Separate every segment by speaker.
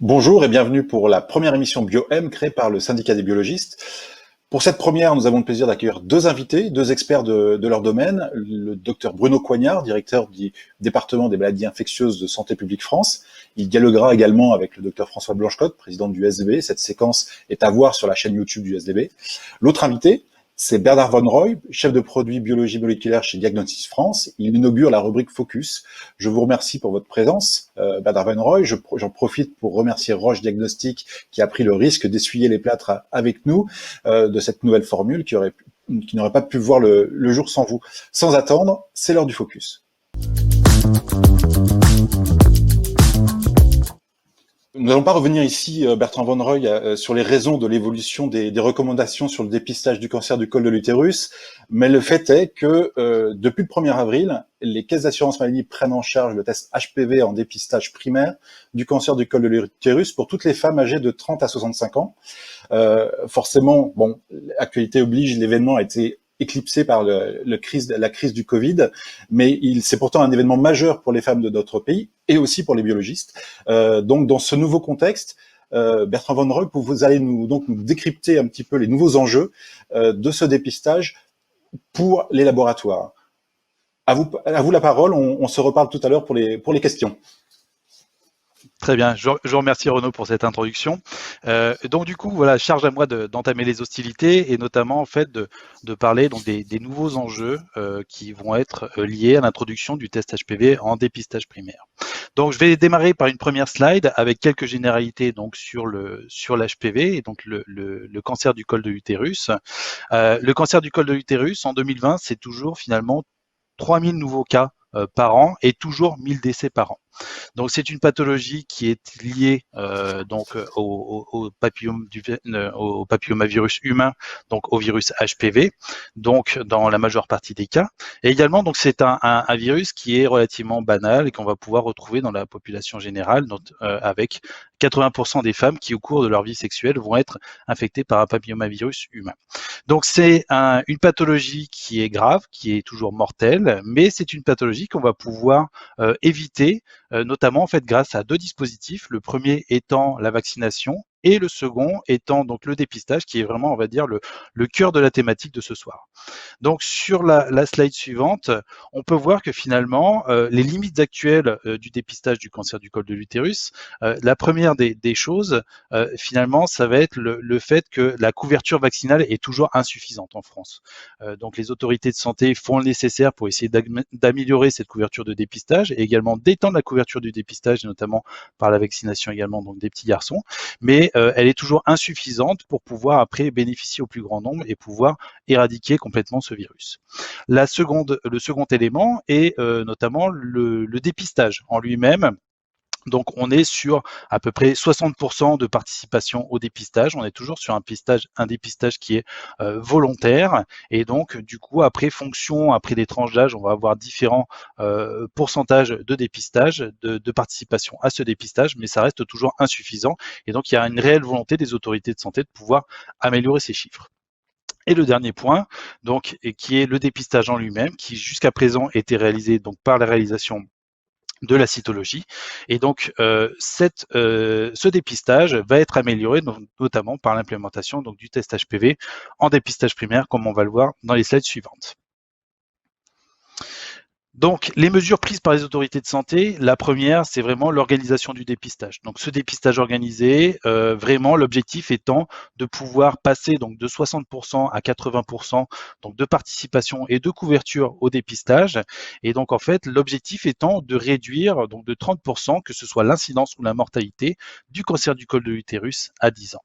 Speaker 1: Bonjour et bienvenue pour la première émission BioM créée par le syndicat des biologistes. Pour cette première, nous avons le plaisir d'accueillir deux invités, deux experts de leur domaine, le docteur Bruno Coignard, directeur du département des maladies infectieuses de Santé publique France. Il dialoguera également avec le docteur François Blanchecotte, président du SDB. Cette séquence est à voir sur la chaîne YouTube du SDB. L'autre invité, c'est Bernard Von Roy, chef de produit biologie moléculaire chez Diagnostics France. Il inaugure la rubrique Focus. Je vous remercie pour votre présence, Bernard Von Roy. J'en profite pour remercier Roche Diagnostic qui a pris le risque d'essuyer les plâtres avec nous de cette nouvelle formule qui n'aurait pas pu voir le jour sans vous. Sans attendre, c'est l'heure du Focus. Nous n'allons pas revenir ici, Bertrand Von Roy, sur les raisons de l'évolution des recommandations sur le dépistage du cancer du col de l'utérus, mais le fait est que depuis le 1er avril, les caisses d'assurance maladie prennent en charge le test HPV en dépistage primaire du cancer du col de l'utérus pour toutes les femmes âgées de 30 à 65 ans. Forcément, bon, l'actualité oblige, l'événement a été éclipsé par la crise du Covid, mais c'est pourtant un événement majeur pour les femmes de notre pays et aussi pour les biologistes. Donc, dans ce nouveau contexte, Bertrand Von Roy, vous allez nous décrypter un petit peu les nouveaux enjeux de ce dépistage pour les laboratoires. À vous la parole, on se reparle tout à l'heure pour les questions.
Speaker 2: Très bien, je vous remercie Renaud pour cette introduction. Donc du coup, voilà, charge à moi d'entamer les hostilités et notamment en fait de parler donc des nouveaux enjeux qui vont être liés à l'introduction du test HPV en dépistage primaire. Donc je vais démarrer par une première slide avec quelques généralités donc sur l'HPV et donc le cancer du col de l'utérus. Le cancer du col de l'utérus en 2020, c'est toujours finalement 3000 nouveaux cas par an et toujours 1000 décès par an. Donc c'est une pathologie qui est liée au papillomavirus humain, donc au virus HPV, donc dans la majeure partie des cas. Et également donc c'est un virus qui est relativement banal et qu'on va pouvoir retrouver dans la population générale, donc, avec 80% des femmes qui au cours de leur vie sexuelle vont être infectées par un papillomavirus humain. Donc c'est une pathologie qui est grave, qui est toujours mortelle, mais c'est une pathologie qu'on va pouvoir éviter, notamment en fait grâce à deux dispositifs. Le premier étant la vaccination et le second étant donc le dépistage, qui est vraiment, on va dire, le cœur de la thématique de ce soir. Donc sur la slide suivante, on peut voir que finalement, les limites actuelles du dépistage du cancer du col de l'utérus, la première des choses, finalement, ça va être le fait que la couverture vaccinale est toujours insuffisante en France. Donc les autorités de santé font le nécessaire pour essayer d'améliorer cette couverture de dépistage et également d'étendre la couverture du dépistage, notamment par la vaccination également donc des petits garçons, mais elle est toujours insuffisante pour pouvoir après bénéficier au plus grand nombre et pouvoir éradiquer complètement ce virus. Le second élément est notamment le dépistage en lui-même. Donc, on est sur à peu près 60% de participation au dépistage. On est toujours sur un dépistage qui est volontaire. Et donc, du coup, après des tranches d'âge, on va avoir différents pourcentages de dépistage, de participation à ce dépistage, mais ça reste toujours insuffisant. Et donc, il y a une réelle volonté des autorités de santé de pouvoir améliorer ces chiffres. Et le dernier point, donc, qui est le dépistage en lui-même, qui jusqu'à présent était réalisé donc par la réalisation de la cytologie. Et donc, ce dépistage va être amélioré notamment par l'implémentation donc du test HPV en dépistage primaire, comme on va le voir dans les slides suivantes. Donc, les mesures prises par les autorités de santé, la première, c'est vraiment l'organisation du dépistage. Donc, ce dépistage organisé, vraiment, l'objectif étant de pouvoir passer donc de 60% à 80% donc de participation et de couverture au dépistage. Et donc, en fait, l'objectif étant de réduire donc de 30%, que ce soit l'incidence ou la mortalité du cancer du col de l'utérus à 10 ans.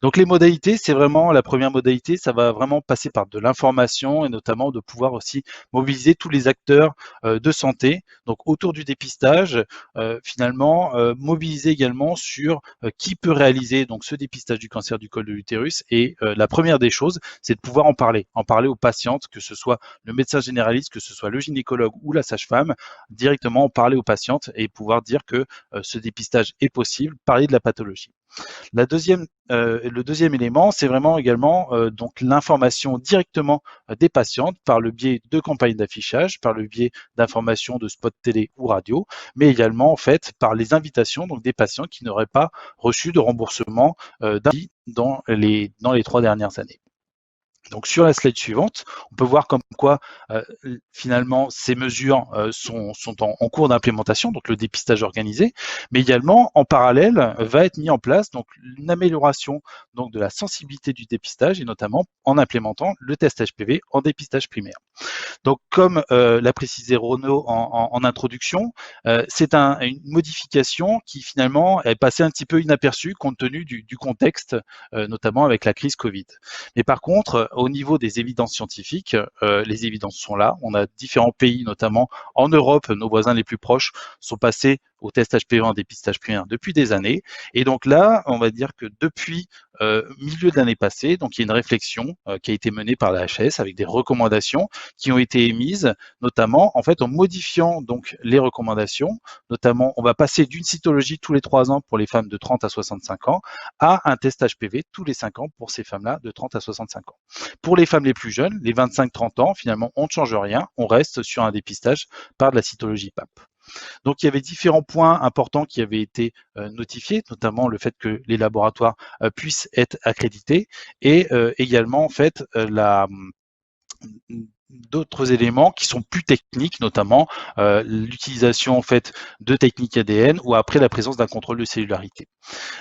Speaker 2: Donc les modalités, c'est vraiment la première modalité, ça va vraiment passer par de l'information et notamment de pouvoir aussi mobiliser tous les acteurs de santé, donc autour du dépistage, finalement mobiliser également sur qui peut réaliser donc ce dépistage du cancer du col de l'utérus. Et la première des choses, c'est de pouvoir en parler aux patientes, que ce soit le médecin généraliste, que ce soit le gynécologue ou la sage-femme, directement en parler aux patientes et pouvoir dire que ce dépistage est possible, parler de la pathologie. Le deuxième élément, c'est vraiment également donc l'information directement des patientes par le biais de campagnes d'affichage, par le biais d'informations de spots télé ou radio, mais également en fait par les invitations donc des patients qui n'auraient pas reçu de remboursement dans les 3 dernières années. Donc sur la slide suivante, on peut voir comme quoi finalement ces mesures sont en cours d'implémentation, donc le dépistage organisé, mais également en parallèle va être mis en place donc une amélioration donc de la sensibilité du dépistage et notamment en implémentant le test HPV en dépistage primaire. Donc, comme l'a précisé Renaud en introduction, c'est une modification qui finalement est passée un petit peu inaperçue compte tenu du contexte, notamment avec la crise Covid. Mais par contre, au niveau des évidences scientifiques, les évidences sont là. On a différents pays, notamment en Europe, nos voisins les plus proches, sont passés au test HPV en dépistage primaire depuis des années. Et donc là, on va dire que depuis milieu de l'année passée, donc il y a une réflexion qui a été menée par la HAS avec des recommandations qui ont été émises, notamment en fait en modifiant donc les recommandations. Notamment, on va passer d'une cytologie tous les 3 ans pour les femmes de 30 à 65 ans à un test HPV tous les 5 ans pour ces femmes-là de 30 à 65 ans. Pour les femmes les plus jeunes, les 25-30 ans, finalement, on ne change rien, on reste sur un dépistage par de la cytologie PAP. Donc il y avait différents points importants qui avaient été notifiés, notamment le fait que les laboratoires puissent être accrédités et également en fait d'autres éléments qui sont plus techniques, notamment l'utilisation en fait de techniques ADN ou après la présence d'un contrôle de cellularité.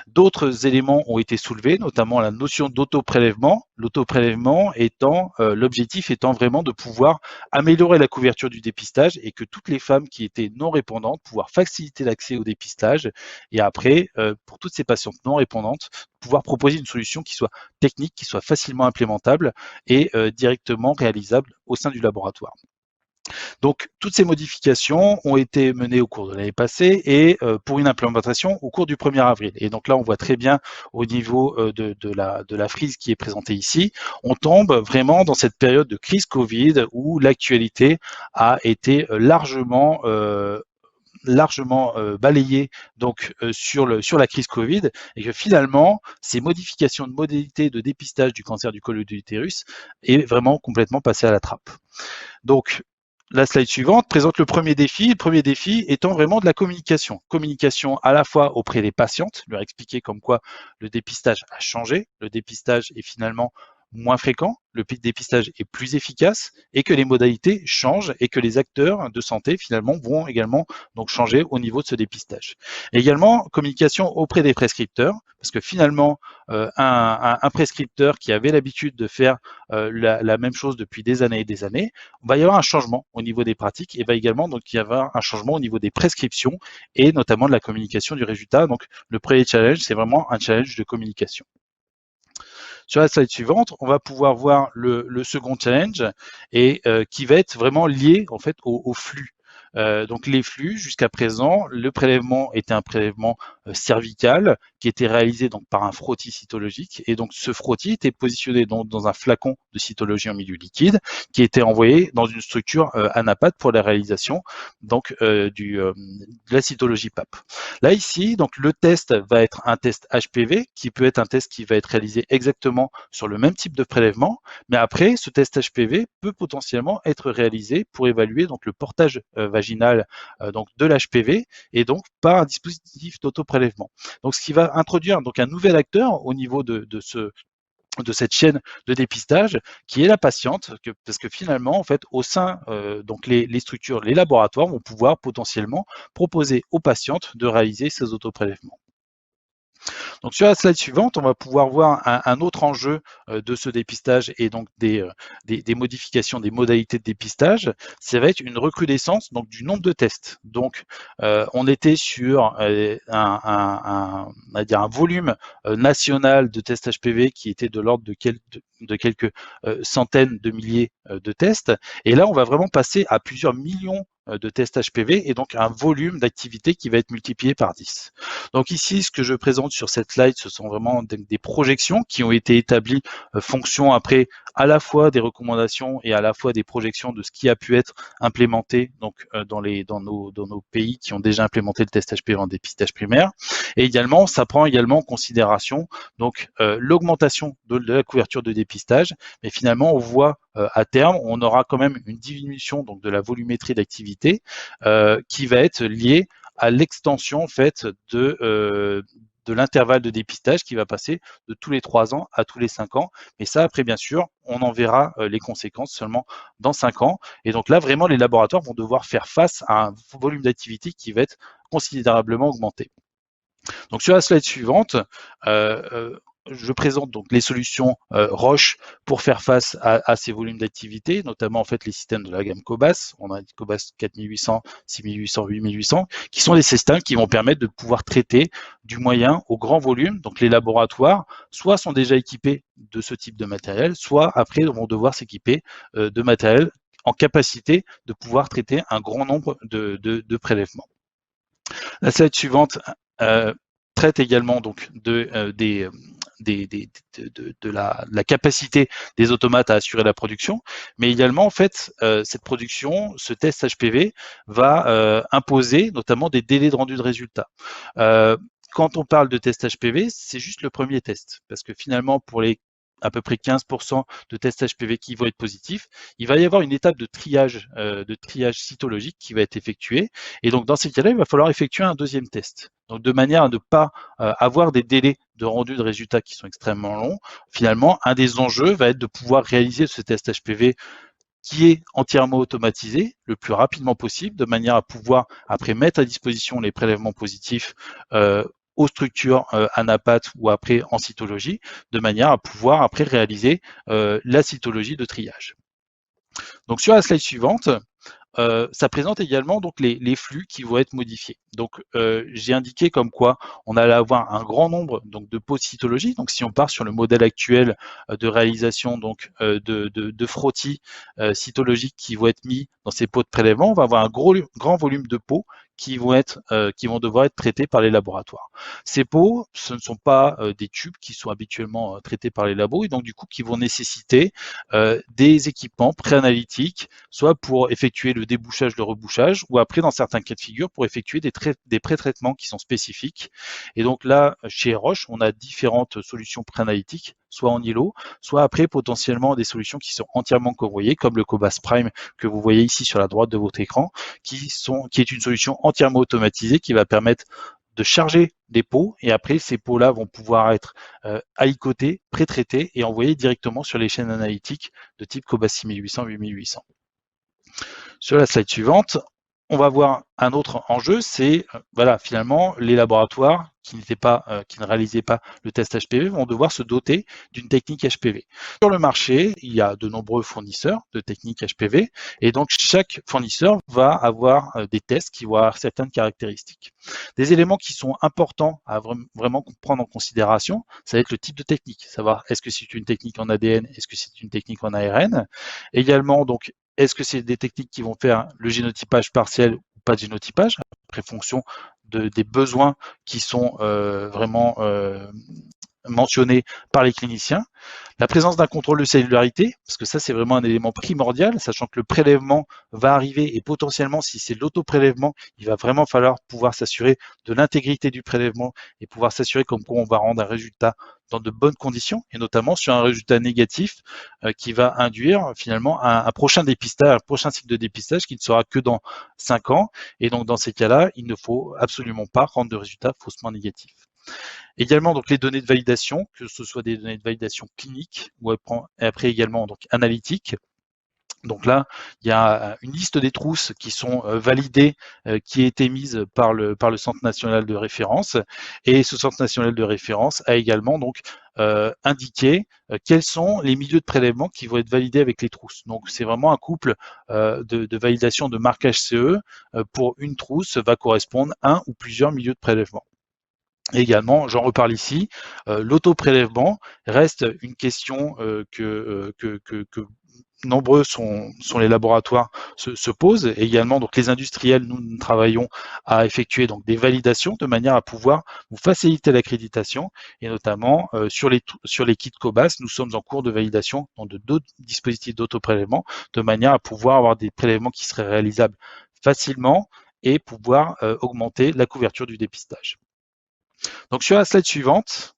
Speaker 2: D'autres éléments ont été soulevés, notamment la notion d'autoprélèvement. L'autoprélèvement étant, l'objectif étant vraiment de pouvoir améliorer la couverture du dépistage et que toutes les femmes qui étaient non répondantes, pouvoir faciliter l'accès au dépistage et après, pour toutes ces patientes non répondantes, pouvoir proposer une solution qui soit technique, qui soit facilement implémentable et directement réalisable au sein du laboratoire. Donc, toutes ces modifications ont été menées au cours de l'année passée et pour une implémentation au cours du 1er avril. Et donc là, on voit très bien au niveau de la frise qui est présentée ici, on tombe vraiment dans cette période de crise Covid où l'actualité a été largement balayé donc sur la crise Covid et que finalement ces modifications de modalité de dépistage du cancer du col de l'utérus est vraiment complètement passé à la trappe. Donc la slide suivante présente le premier défi étant vraiment de la communication. Communication à la fois auprès des patientes, leur expliquer comme quoi le dépistage a changé, le dépistage est finalement moins fréquent, le dépistage est plus efficace et que les modalités changent et que les acteurs de santé finalement vont également donc changer au niveau de ce dépistage. Et également communication auprès des prescripteurs parce que finalement un prescripteur qui avait l'habitude de faire la même chose depuis des années et des années, va y avoir un changement au niveau des pratiques et va également donc y avoir un changement au niveau des prescriptions et notamment de la communication du résultat. Donc le premier challenge, c'est vraiment un challenge de communication. Sur la slide suivante, on va pouvoir voir le second challenge et qui va être vraiment lié en fait au flux. Donc les flux, jusqu'à présent, le prélèvement était un prélèvement cervical qui était réalisé donc par un frottis cytologique et donc ce frottis était positionné dans un flacon de cytologie en milieu liquide qui était envoyé dans une structure anapath pour la réalisation donc de la cytologie PAP. Là ici, donc le test va être un test HPV qui peut être un test qui va être réalisé exactement sur le même type de prélèvement, mais après ce test HPV peut potentiellement être réalisé pour évaluer donc le portage vaginal donc de l'HPV et donc par un dispositif d'autoprélèvement. Donc ce qui va introduire donc un nouvel acteur au niveau de cette chaîne de dépistage qui est la patiente, parce que finalement, en fait, au sein donc les structures, les laboratoires vont pouvoir potentiellement proposer aux patientes de réaliser ces autoprélèvements. Donc sur la slide suivante, on va pouvoir voir un autre enjeu de ce dépistage et donc des modifications des modalités de dépistage. Ça va être une recrudescence donc du nombre de tests. Donc on était sur un volume national de tests HPV qui était de l'ordre de quelques centaines de milliers de tests. Et là, on va vraiment passer à plusieurs millions de tests HPV et donc un volume d'activité qui va être multiplié par 10. Donc ici, ce que je présente sur cette cette slide, ce sont vraiment des projections qui ont été établies fonction après à la fois des recommandations et à la fois des projections de ce qui a pu être implémenté donc dans nos pays qui ont déjà implémenté le test HPV en dépistage primaire. Et également, ça prend également en considération donc l'augmentation de la couverture de dépistage, mais finalement on voit à terme, on aura quand même une diminution donc de la volumétrie d'activité qui va être liée à l'extension en fait de l'intervalle de dépistage qui va passer de tous les 3 ans à tous les 5 ans. Mais ça, après, bien sûr, on en verra les conséquences seulement dans 5 ans. Et donc là, vraiment, les laboratoires vont devoir faire face à un volume d'activité qui va être considérablement augmenté. Donc sur la slide suivante, je présente donc les solutions Roche pour faire face à ces volumes d'activité, notamment en fait les systèmes de la gamme Cobas. On a Cobas 4800, 6800, 8800, qui sont des systèmes qui vont permettre de pouvoir traiter du moyen au grand volume. Donc les laboratoires, soit sont déjà équipés de ce type de matériel, soit après vont devoir s'équiper de matériel en capacité de pouvoir traiter un grand nombre de prélèvements. La slide suivante traite également donc de la capacité des automates à assurer la production, mais également en fait cette production, ce test HPV va imposer notamment des délais de rendu de résultats. Quand on parle de test HPV, c'est juste le premier test, parce que finalement pour les à peu près 15% de tests HPV qui vont être positifs, il va y avoir une étape de triage cytologique qui va être effectuée. Et donc, dans ces cas-là, il va falloir effectuer un deuxième test. Donc, de manière à ne pas avoir des délais de rendu de résultats qui sont extrêmement longs. Finalement, un des enjeux va être de pouvoir réaliser ce test HPV qui est entièrement automatisé le plus rapidement possible, de manière à pouvoir après mettre à disposition les prélèvements positifs aux structures anapathes ou après en cytologie, de manière à pouvoir après réaliser la cytologie de triage. Donc sur la slide suivante, ça présente également donc les flux qui vont être modifiés. Donc j'ai indiqué comme quoi on allait avoir un grand nombre donc de pots de cytologie. Donc si on part sur le modèle actuel de réalisation donc de frottis cytologiques qui vont être mis dans ces pots de prélèvement, on va avoir un grand volume de pots qui vont devoir être traités par les laboratoires. Ces pots, ce ne sont pas des tubes qui sont habituellement traités par les labos et donc du coup qui vont nécessiter des équipements préanalytiques, soit pour effectuer le débouchage, le rebouchage, ou après dans certains cas de figure pour effectuer des pré-traitements qui sont spécifiques. Et donc là, chez Roche, on a différentes solutions préanalytiques, soit en îlot, soit après potentiellement des solutions qui sont entièrement convoyées, comme le Cobas Prime que vous voyez ici sur la droite de votre écran, qui est une solution entièrement automatisée qui va permettre de charger des pots et après ces pots-là vont pouvoir être alicotés, pré-traités et envoyés directement sur les chaînes analytiques de type Cobas 6800, 8800. Sur la slide suivante, on va voir un autre enjeu, c'est voilà, finalement les laboratoires qui ne réalisaient pas le test HPV vont devoir se doter d'une technique HPV. Sur le marché, il y a de nombreux fournisseurs de techniques HPV et donc chaque fournisseur va avoir des tests qui vont avoir certaines caractéristiques. Des éléments qui sont importants à vraiment prendre en considération, ça va être le type de technique, savoir est-ce que c'est une technique en ADN, est-ce que c'est une technique en ARN. Également, donc, est-ce que c'est des techniques qui vont faire le génotypage partiel ou pas de génotypage, après fonction des besoins qui sont vraiment mentionnés par les cliniciens. La présence d'un contrôle de cellularité, parce que ça c'est vraiment un élément primordial, sachant que le prélèvement va arriver et potentiellement si c'est l'auto-prélèvement, il va vraiment falloir pouvoir s'assurer de l'intégrité du prélèvement et pouvoir s'assurer comme quoi on va rendre un résultat dans de bonnes conditions et notamment sur un résultat négatif qui va induire finalement un prochain dépistage, un prochain cycle de dépistage qui ne sera que dans 5 ans et donc dans ces cas-là, il ne faut absolument pas rendre de résultats faussement négatifs. Également, donc les données de validation, que ce soit des données de validation cliniques ou après également donc analytiques. Donc là, il y a une liste des trousses qui sont validées, qui a été mise par le Centre national de référence. Et ce Centre national de référence a également donc indiqué quels sont les milieux de prélèvement qui vont être validés avec les trousses. Donc c'est vraiment un couple de validation de marquage CE pour une trousse va correspondre à un ou plusieurs milieux de prélèvement. Également, j'en reparle ici, l'auto-prélèvement reste une question que nombreux sont les laboratoires se posent. Et également, donc les industriels, nous travaillons à effectuer donc des validations de manière à pouvoir vous faciliter l'accréditation. Et notamment sur les kits Cobas, nous sommes en cours de validation dans d'autres dispositifs d'autoprélèvement de manière à pouvoir avoir des prélèvements qui seraient réalisables facilement et pouvoir augmenter la couverture du dépistage. Donc sur la slide suivante,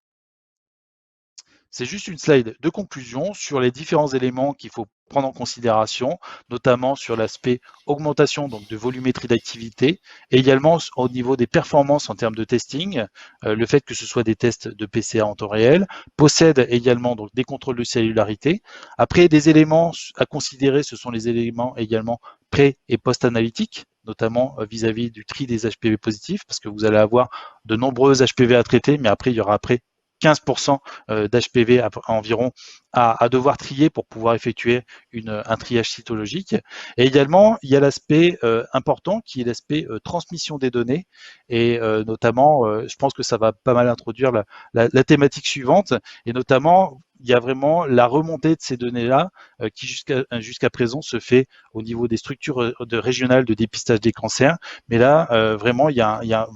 Speaker 2: c'est juste une slide de conclusion sur les différents éléments qu'il faut prendre en considération, notamment sur l'aspect augmentation donc de volumétrie d'activité, et également au niveau des performances en termes de testing, le fait que ce soit des tests de PCA en temps réel, possède également donc des contrôles de cellularité. Après, des éléments à considérer, ce sont les éléments également pré- et post-analytiques, notamment vis-à-vis du tri des HPV positifs, parce que vous allez avoir de nombreux HPV à traiter, mais après, il y aura après 15% d'HPV environ à devoir trier pour pouvoir effectuer un triage cytologique. Et également, il y a l'aspect important qui est l'aspect transmission des données. Et notamment, je pense que ça va pas mal introduire la thématique suivante. Et notamment, il y a vraiment la remontée de ces données-là qui jusqu'à présent se fait au niveau des structures régionales de dépistage des cancers. Mais là, vraiment, va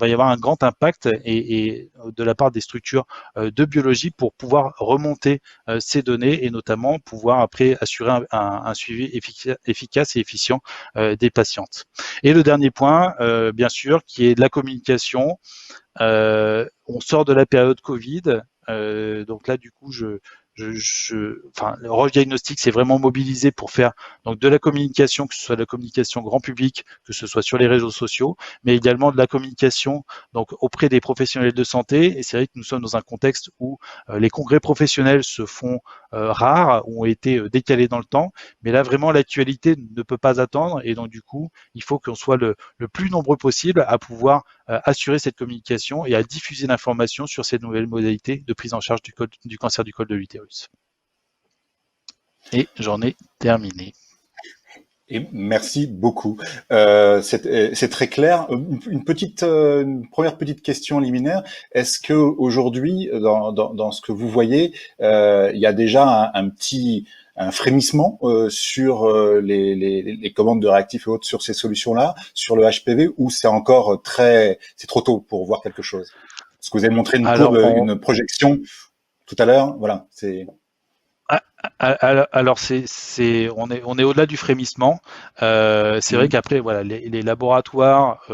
Speaker 2: y avoir un grand impact et de la part des structures de biologie pour pouvoir remonter ces données et notamment pouvoir après assurer un suivi efficace et efficient des patientes. Et le dernier point, bien sûr, qui est de la communication. On sort de la période Covid, donc là, du coup, le Roche Diagnostic s'est vraiment mobilisé pour faire donc de la communication, que ce soit de la communication grand public, que ce soit sur les réseaux sociaux, mais également de la communication donc auprès des professionnels de santé. Et c'est vrai que nous sommes dans un contexte où les congrès professionnels se font rares, ont été décalés dans le temps, mais là vraiment l'actualité ne peut pas attendre et donc du coup il faut qu'on soit le plus nombreux possible à pouvoir assurer cette communication et à diffuser l'information sur ces nouvelles modalités de prise en charge du cancer du col de l'utérus. Et j'en ai terminé.
Speaker 1: Et merci beaucoup. C'est très clair. Une première petite question liminaire. Est-ce que aujourd'hui, dans ce que vous voyez, il y a déjà un frémissement sur les commandes de réactifs et autres sur ces solutions-là, sur le HPV, ou c'est trop tôt pour voir quelque chose? Parce que vous avez montré une projection tout à l'heure. Voilà, c'est.
Speaker 2: Alors on est au-delà du frémissement. C'est vrai qu'après voilà les laboratoires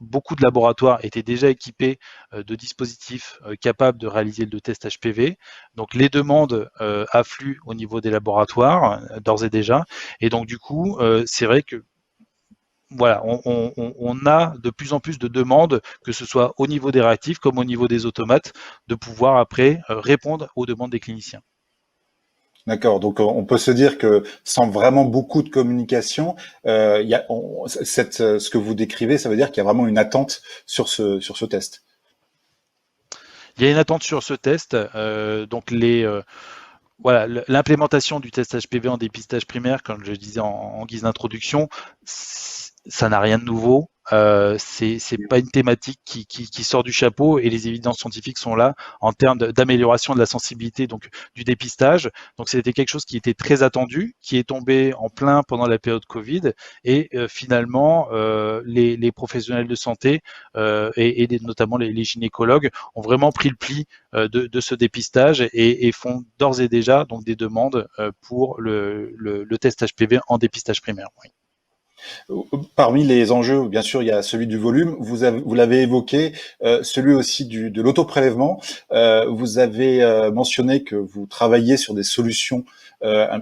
Speaker 2: beaucoup de laboratoires étaient déjà équipés de dispositifs capables de réaliser le test HPV. Donc les demandes affluent au niveau des laboratoires d'ores et déjà. Et donc du coup, c'est vrai que voilà, on a de plus en plus de demandes, que ce soit au niveau des réactifs comme au niveau des automates, de pouvoir après répondre aux demandes des cliniciens.
Speaker 1: D'accord, donc on peut se dire que sans vraiment beaucoup de communication, ce que vous décrivez, ça veut dire qu'il y a vraiment une attente sur ce test.
Speaker 2: Il y a une attente sur ce test, donc voilà, l'implémentation du test HPV en dépistage primaire, comme je disais en guise d'introduction, ça n'a rien de nouveau. C'est pas une thématique qui sort du chapeau et les évidences scientifiques sont là en termes d'amélioration de la sensibilité donc du dépistage. Donc c'était quelque chose qui était très attendu, qui est tombé en plein pendant la période Covid et finalement les professionnels de santé et notamment les gynécologues ont vraiment pris le pli de ce dépistage et font d'ores et déjà donc des demandes pour le test HPV en dépistage primaire. Oui.
Speaker 1: Parmi les enjeux, bien sûr, il y a celui du volume. Vous l'avez évoqué, celui aussi de l'autoprélèvement. Vous avez mentionné que vous travailliez sur des solutions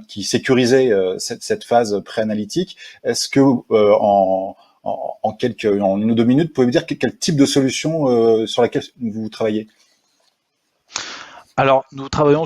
Speaker 1: qui sécurisaient cette phase préanalytique. Est-ce que en une ou deux minutes, vous pouvez me dire quel type de solution sur laquelle vous travaillez?
Speaker 2: Alors, nous travaillons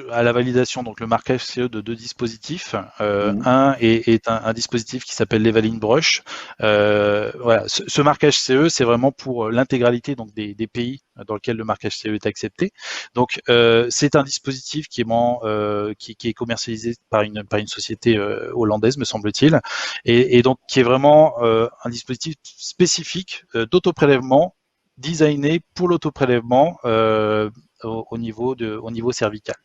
Speaker 2: à la validation, donc le marquage CE de deux dispositifs. Un est un dispositif qui s'appelle l'Evaline Brush. Voilà, ce marquage CE, c'est vraiment pour l'intégralité donc des pays dans lesquels le marquage CE est accepté. Donc, c'est un dispositif qui est commercialisé par une société hollandaise, me semble-t-il, et donc qui est vraiment un dispositif spécifique d'autoprélèvement designé pour l'autoprélèvement au niveau cervical.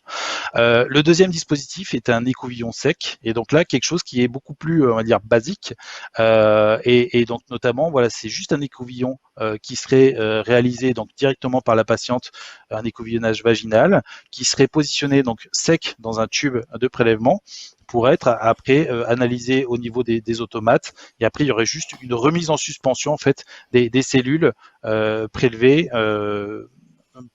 Speaker 2: Le deuxième dispositif est un écouvillon sec, et donc là quelque chose qui est beaucoup plus, on va dire, basique, et donc notamment, voilà, c'est juste un écouvillon qui serait réalisé donc directement par la patiente, un écouvillonnage vaginal, qui serait positionné donc sec dans un tube de prélèvement pour être après analysé au niveau des automates, et après il y aurait juste une remise en suspension en fait des cellules prélevées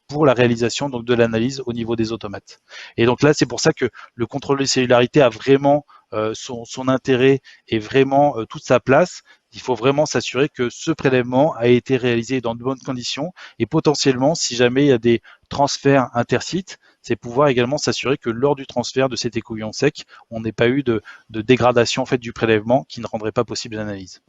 Speaker 2: pour la réalisation donc de l'analyse au niveau des automates. Et donc là, c'est pour ça que le contrôle de cellullarité a vraiment son intérêt et vraiment toute sa place. Il faut vraiment s'assurer que ce prélèvement a été réalisé dans de bonnes conditions, et potentiellement, si jamais il y a des transferts intersites, c'est pouvoir également s'assurer que lors du transfert de cet écouvillon sec, on n'ait pas eu de dégradation en fait du prélèvement qui ne rendrait pas possible l'analyse.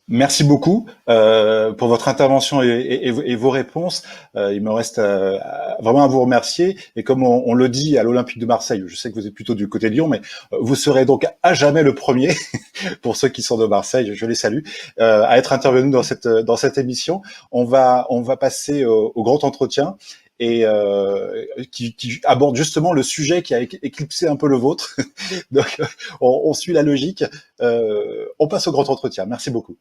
Speaker 1: Merci beaucoup pour votre intervention et vos réponses. Il me reste vraiment à vous remercier. Et comme on le dit à l'Olympique de Marseille, je sais que vous êtes plutôt du côté de Lyon, mais vous serez donc à jamais le premier, pour ceux qui sont de Marseille, je les salue, à être intervenu dans cette émission. On va passer au grand entretien, et qui aborde justement le sujet qui a éclipsé un peu le vôtre. Donc, on suit la logique. On passe au grand entretien. Merci beaucoup.